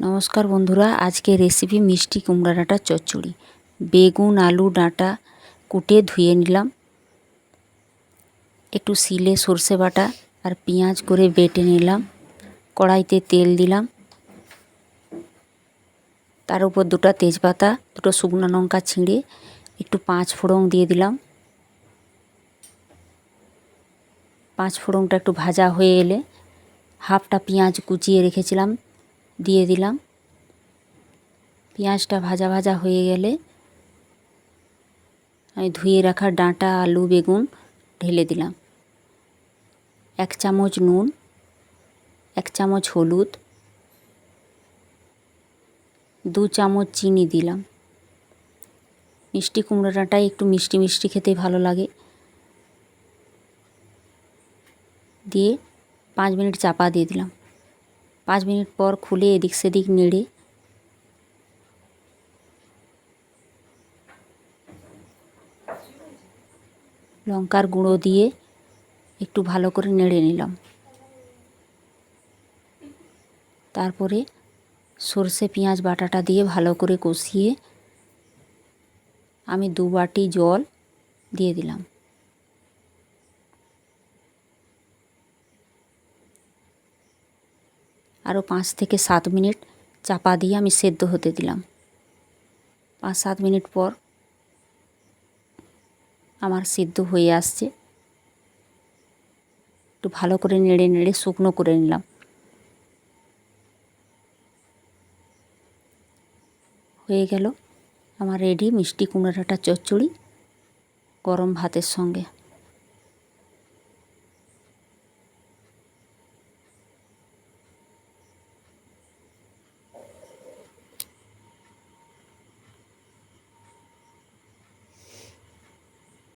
নমস্কার বন্ধুরা, আজকে রেসিপি মিষ্টি কুমড়া ডাঁটার চচ্চড়ি। বেগুন আলু ডাঁটা কুটে ধুয়ে নিলাম, একটু শিলে সর্ষে বাটা আর পেঁয়াজ করে বেটে নিলাম। কড়াইতে তেল দিলাম, তার উপর দুটো তেজপাতা, দুটো শুকনো লঙ্কা ছিঁড়ে একটু 5 ফোড়ন দিয়ে দিলাম। 5 ফোড়নটা একটু ভাজা হয়ে এলে হাফটা পেঁয়াজ কুচিয়ে রেখেছিলাম দিয়ে দিলাম। পেঁয়াজটা ভাজা ভাজা হয়ে গেলে আমি ধুয়ে রাখা ডাঁটা আলু বেগুন ঢেলে দিলাম। 1 চামচ নুন, 1 চামচ হলুদ, 2 চামচ চিনি দিলাম। মিষ্টি কুমড়ো ডাঁটায় একটু মিষ্টি মিষ্টি খেতে ভালো লাগে। দিয়ে 5 মিনিট চাপা দিয়ে দিলাম। 5 মিনিট পর খুলে এদিক সেদিক নেড়ে লঙ্কার গুঁড়ো দিয়ে একটু ভালো করে নেড়ে নিলাম। তারপরে সর্ষে পেঁয়াজ বাটাটা দিয়ে ভালো করে কষিয়ে আমি 2 বাটি জল দিয়ে দিলাম। আরও 5 থেকে 7 মিনিট চাপা দিয়ে আমি সেদ্ধ হতে দিলাম। 5-7 মিনিট পর আমার সিদ্ধ হয়ে আসছে। একটু ভালো করে নেড়ে নেড়ে শুকনো করে নিলাম। হয়ে গেল আমার রেডি মিষ্টি কুমড়ো ডাঁটার চচ্চড়ি গরম ভাতের সঙ্গে।